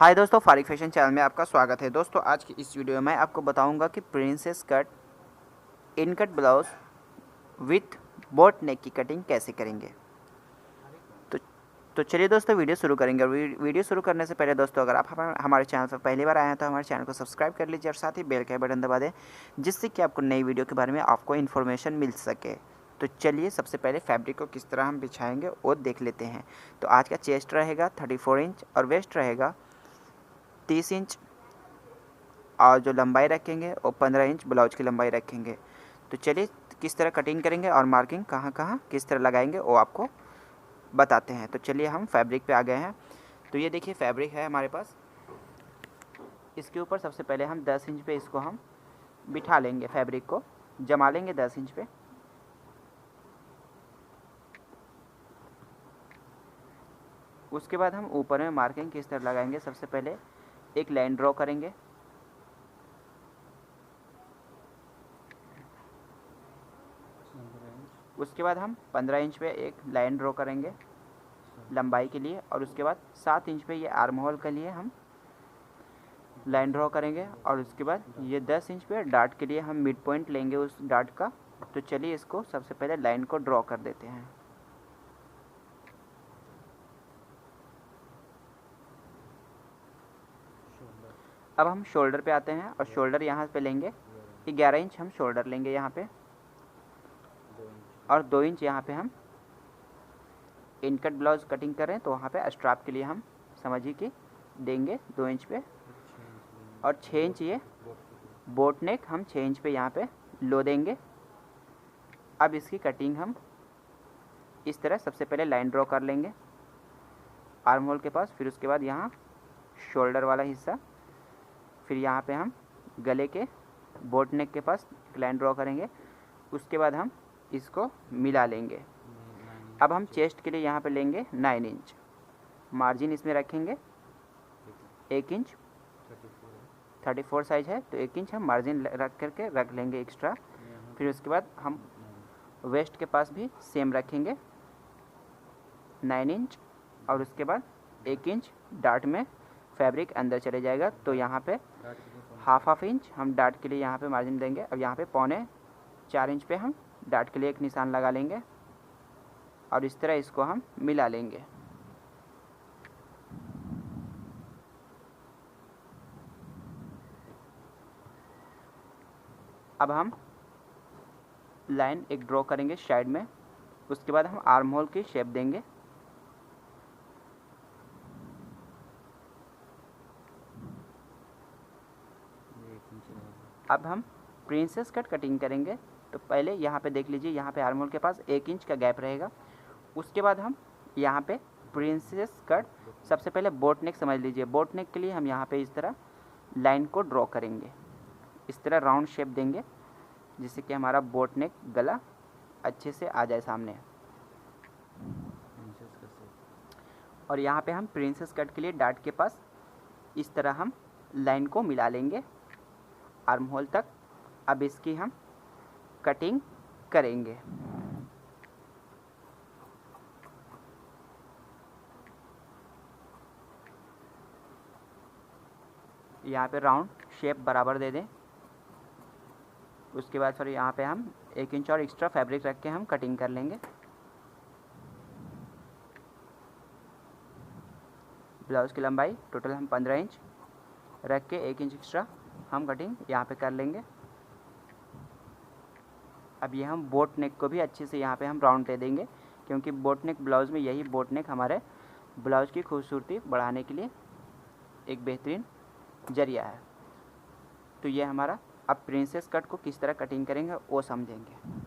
हाय दोस्तों, फारिक fashion channel में आपका स्वागत है। दोस्तों आज की इस वीडियो में आपको बताऊंगा कि princess cut in cut blouse with boat नेक की कटिंग कैसे करेंगे। तो तो चलिए दोस्तों वीडियो शुरू करेंगे। और वीडियो शुरू करने से पहले दोस्तों, अगर आप हमारे चैनल पर पहली बार आए हैं तो हमारे चैनल को सब्सक्राइब कर लीजिए और साथ ही बेल का बटन दबा दें, जिससे कि आपको नई वीडियो के बारे में आपको इन्फॉर्मेशन मिल सके। तो चलिए सबसे पहले फैब्रिक को किस तरह हम बिछाएंगे वो देख लेते हैं। तो आज का चेस्ट रहेगा 34 इंच और वेस्ट रहेगा 30 इंच, और जो लंबाई रखेंगे वो 15 इंच ब्लाउज की लंबाई रखेंगे। तो चलिए किस तरह कटिंग करेंगे और मार्किंग कहाँ कहाँ किस तरह लगाएंगे वो आपको बताते हैं। तो चलिए हम फैब्रिक पे आ गए हैं। तो ये देखिए फैब्रिक है हमारे पास। इसके ऊपर सबसे पहले हम 10 इंच पे इसको हम बिठा लेंगे, फैब्रिक को जमा लेंगे 10 इंच पे। उसके बाद हम ऊपर में मार्किंग किस तरह लगाएंगे, सबसे पहले एक लाइन ड्रॉ करेंगे। उसके बाद हम 15 इंच पे एक लाइन ड्रॉ करेंगे लंबाई के लिए, और उसके बाद 7 इंच पे ये आर्म होल के लिए हम लाइन ड्रॉ करेंगे। और उसके बाद ये 10 इंच पे डार्ट के लिए हम मिड पॉइंट लेंगे उस डार्ट का। तो चलिए इसको सबसे पहले लाइन को ड्रॉ कर देते हैं। अब हम शोल्डर पे आते हैं और शोल्डर यहाँ पे लेंगे 11 इंच हम शोल्डर लेंगे यहाँ पे, और 2 इंच यहाँ पे हम इनकट ब्लाउज कटिंग करें तो वहाँ पे स्ट्राप के लिए हम समझिए कि देंगे 2 इंच पे, और 6 इंच ये बोट नेक हम 6 इंच पे यहाँ पे लो देंगे। अब इसकी कटिंग हम इस तरह सबसे पहले लाइन ड्रॉ कर लेंगे आर्म होल के पास, फिर उसके बाद यहाँ शोल्डर वाला हिस्सा, फिर यहाँ पे हम गले के बोट नेक के पास एक लाइन ड्रॉ करेंगे। उसके बाद हम इसको मिला लेंगे। अब हम चेस्ट के लिए यहाँ पे लेंगे 9 इंच मार्जिन, इसमें रखेंगे 1 इंच, 34 साइज है तो 1 इंच हम मार्जिन रख करके रख लेंगे एक्स्ट्रा। फिर उसके बाद हम वेस्ट के पास भी सेम रखेंगे 9 इंच, और उसके बाद 1 इंच डार्ट में फैब्रिक अंदर चले जाएगा। तो यहाँ पे हाफ इंच हम डार्ट के लिए यहाँ पे मार्जिन देंगे। अब यहाँ पे 3.25 इंच पे हम डार्ट के लिए एक निशान लगा लेंगे, और इस तरह इसको हम मिला लेंगे। अब हम लाइन एक ड्रॉ करेंगे साइड में। उसके बाद हम आर्म होल की शेप देंगे। अब हम प्रिंसेस कट कटिंग करेंगे। तो पहले यहाँ पे देख लीजिए, यहाँ पे आर्म होल के पास 1 इंच का गैप रहेगा। उसके बाद हम यहाँ पे प्रिंसेस कट सबसे पहले बोट नेक समझ लीजिए। बोट नेक के लिए हम यहाँ पे इस तरह लाइन को ड्रॉ करेंगे, इस तरह राउंड शेप देंगे, जिससे कि हमारा बोट नेक गला अच्छे से आ जाए सामने। और यहाँ पे हम प्रिंसेस कट के लिए डार्ट के पास इस तरह हम लाइन को मिला लेंगे आर्म होल तक। अब इसकी हम कटिंग करेंगे। यहाँ पे राउंड शेप बराबर दे दें। उसके बाद फिर यहाँ पे हम 1 इंच और एक्स्ट्रा फैब्रिक रख के हम कटिंग कर लेंगे। ब्लाउज़ की लंबाई टोटल हम 15 इंच रख के 1 इंच एक्स्ट्रा हम कटिंग यहाँ पे कर लेंगे। अब ये हम बोट नेक को भी अच्छे से यहाँ पे हम राउंड दे देंगे, क्योंकि बोट नेक ब्लाउज़ में यही बोट नेक हमारे ब्लाउज़ की खूबसूरती बढ़ाने के लिए एक बेहतरीन जरिया है। तो ये हमारा, अब प्रिंसेस कट को किस तरह कटिंग करेंगे वो समझेंगे।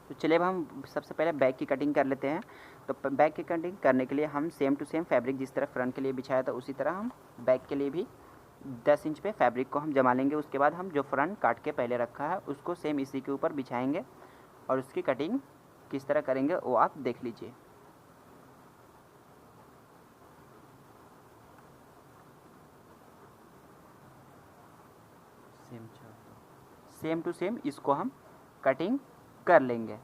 तो चलिए अब हम सबसे पहले बैक की कटिंग कर लेते हैं। तो बैक की कटिंग करने के लिए हम सेम टू सेम फैब्रिक जिस तरह फ्रंट के लिए बिछाया था उसी तरह हम बैक के लिए भी 10 इंच पे फैब्रिक को हम जमा लेंगे। उसके बाद हम जो फ्रंट काट के पहले रखा है उसको सेम इसी के ऊपर बिछाएंगे, और उसकी कटिंग किस तरह करेंगे वो आप देख लीजिए। सेम टू सेम इसको हम कटिंग कर लेंगे,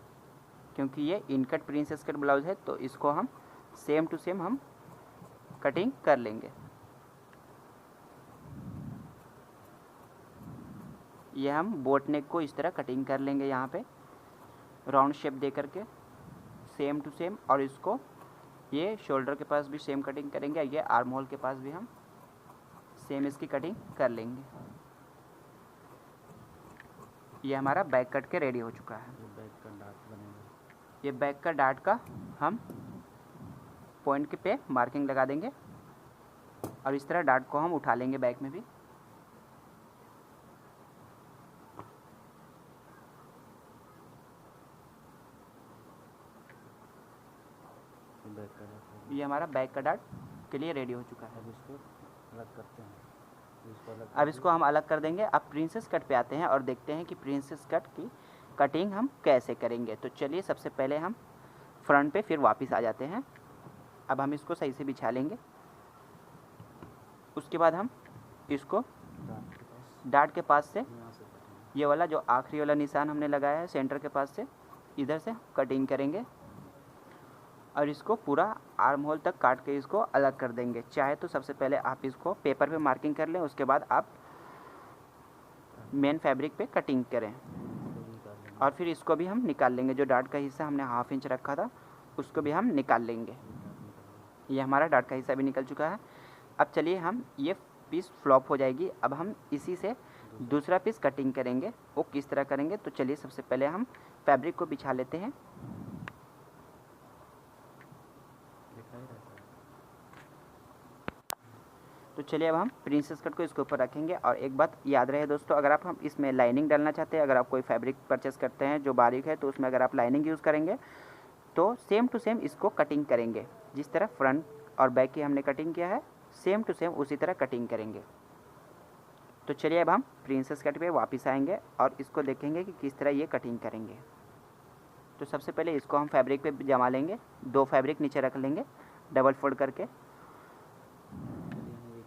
क्योंकि ये इनकट प्रिंसेस कट ब्लाउज है तो इसको हम सेम टू सेम हम कटिंग कर लेंगे। ये हम बोट नेक को इस तरह कटिंग कर लेंगे, यहाँ पे राउंड शेप दे करके सेम टू सेम। और इसको ये शोल्डर के पास भी सेम कटिंग करेंगे, ये आर्म होल के पास भी हम सेम इसकी कटिंग कर लेंगे। ये हमारा बैक कट के रेडी हो चुका है। ये बैक का डार्ट का हम पॉइंट के पे मार्किंग लगा देंगे और इस तरह डार्ट को हम उठा लेंगे बैक में भी। ये हमारा बैक का डार्ट के लिए रेडी हो चुका है। अब इसको अलग करते हैं। अब इसको हम अलग कर देंगे। अब प्रिंसेस कट पे आते हैं और देखते हैं कि प्रिंसेस कट की कटिंग हम कैसे करेंगे। तो चलिए सबसे पहले हम फ्रंट पे फिर वापस आ जाते हैं। अब हम इसको सही से बिछा लेंगे। उसके बाद हम इसको डार्ट के पास से ये वाला जो आखिरी वाला निशान हमने लगाया है सेंटर के पास से इधर से कटिंग करेंगे और इसको पूरा आर्म होल तक काट के इसको अलग कर देंगे। चाहे तो सबसे पहले आप इसको पेपर पे मार्किंग कर लें, उसके बाद आप मेन फैब्रिक पे कटिंग करें और फिर इसको भी हम निकाल लेंगे। जो डार्ट का हिस्सा हमने ½ इंच रखा था उसको भी हम निकाल लेंगे। ये हमारा डार्ट का हिस्सा भी निकल चुका है। अब चलिए हम ये पीस फ्लॉप हो जाएगी। अब हम इसी से दूसरा पीस कटिंग करेंगे। वो किस तरह करेंगे तो चलिए सबसे पहले हम फैब्रिक को बिछा लेते हैं। तो चलिए अब हम प्रिंसेस कट को इसके ऊपर रखेंगे। और एक बात याद रहे दोस्तों, अगर आप हम इसमें लाइनिंग डालना चाहते हैं, अगर आप कोई फैब्रिक परचेस करते हैं जो बारीक है तो उसमें अगर आप लाइनिंग यूज़ करेंगे तो सेम टू सेम इसको कटिंग करेंगे। जिस तरह फ्रंट और बैक की हमने कटिंग किया है सेम टू सेम उसी तरह कटिंग करेंगे। तो चलिए अब हम प्रिंसेस कट पे वापस आएंगे और इसको देखेंगे कि किस तरह ये कटिंग करेंगे। तो सबसे पहले इसको हम फैब्रिक पे जमा लेंगे। 2 फैब्रिक नीचे रख लेंगे डबल फोल्ड करके।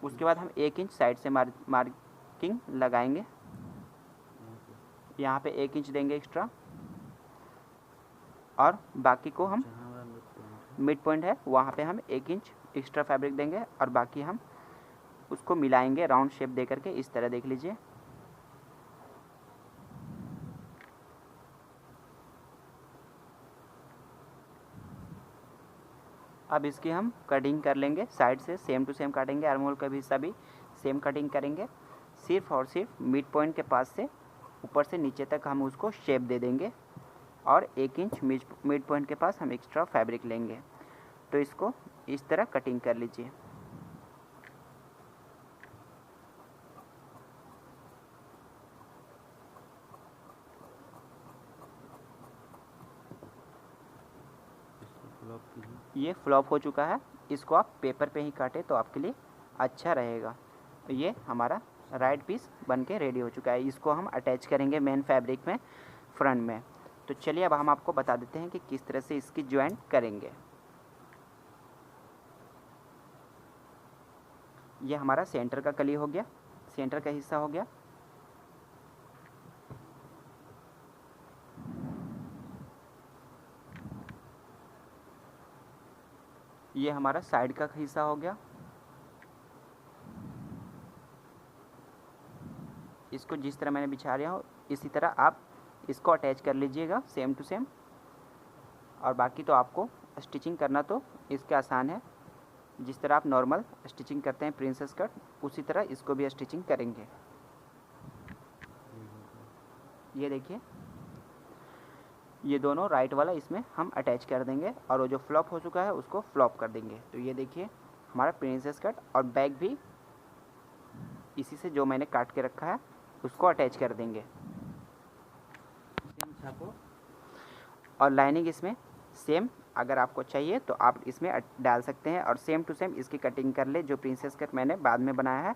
उसके बाद हम 1 इंच साइड से मार्किंग लगाएंगे। यहाँ पे 1 इंच देंगे एक्स्ट्रा और बाकी को हम मिड पॉइंट है वहाँ पे हम 1 इंच एक्स्ट्रा फैब्रिक देंगे और बाकी हम उसको मिलाएंगे राउंड शेप दे करके। इस तरह देख लीजिए। अब इसकी हम कटिंग कर लेंगे साइड से सेम टू सेम काटेंगे। आर्म होल का भी हिस्सा भी सेम कटिंग करेंगे। सिर्फ और सिर्फ मिड पॉइंट के पास से ऊपर से नीचे तक हम उसको शेप दे देंगे और 1 इंच मिड पॉइंट के पास हम एक्स्ट्रा फैब्रिक लेंगे। तो इसको इस तरह कटिंग कर लीजिए। ये फ्लॉप हो चुका है। इसको आप पेपर पे ही काटें तो आपके लिए अच्छा रहेगा। तो ये हमारा राइट पीस बन के रेडी हो चुका है। इसको हम अटैच करेंगे मेन फैब्रिक में फ्रंट में। तो चलिए अब हम आपको बता देते हैं कि किस तरह से इसकी ज्वाइंट करेंगे। ये हमारा सेंटर का कली हो गया, सेंटर का हिस्सा हो गया। ये हमारा साइड का हिस्सा हो गया। इसको जिस तरह मैंने बिछा रहा हूँ इसी तरह आप इसको अटैच कर लीजिएगा सेम टू सेम। और बाकी तो आपको स्टिचिंग करना तो इसके आसान है। जिस तरह आप नॉर्मल स्टिचिंग करते हैं प्रिंसेस कट उसी तरह इसको भी स्टिचिंग करेंगे। ये देखिए ये दोनों राइट वाला इसमें हम अटैच कर देंगे और वो जो फ्लॉप हो चुका है उसको फ्लॉप कर देंगे। तो ये देखिए हमारा प्रिंसेस कट और बैक भी इसी से जो मैंने काट के रखा है उसको अटैच कर देंगे। और लाइनिंग इसमें सेम अगर आपको चाहिए तो आप इसमें डाल सकते हैं और सेम टू सेम इसकी कटिंग कर ले। जो प्रिंसेस कट मैंने बाद में बनाया है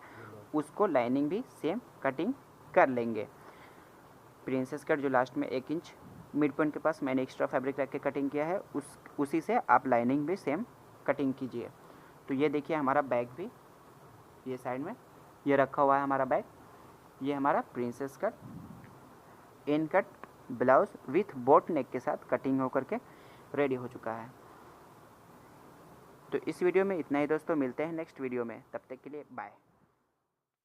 उसको लाइनिंग भी सेम कटिंग कर लेंगे। प्रिंसेस कट जो लास्ट में 1 इंच मिड पॉइंट के पास मैंने एक्स्ट्रा फैब्रिक रख के कटिंग किया है उसी से आप लाइनिंग भी सेम कटिंग कीजिए। तो ये देखिए हमारा बैक भी ये साइड में ये रखा हुआ है हमारा बैक। ये हमारा princess cut in cut blouse with boat नेक के साथ कटिंग होकर के रेडी हो चुका है। तो इस वीडियो में इतना ही दोस्तों, मिलते हैं नेक्स्ट वीडियो में, तब तक के लिए बाय।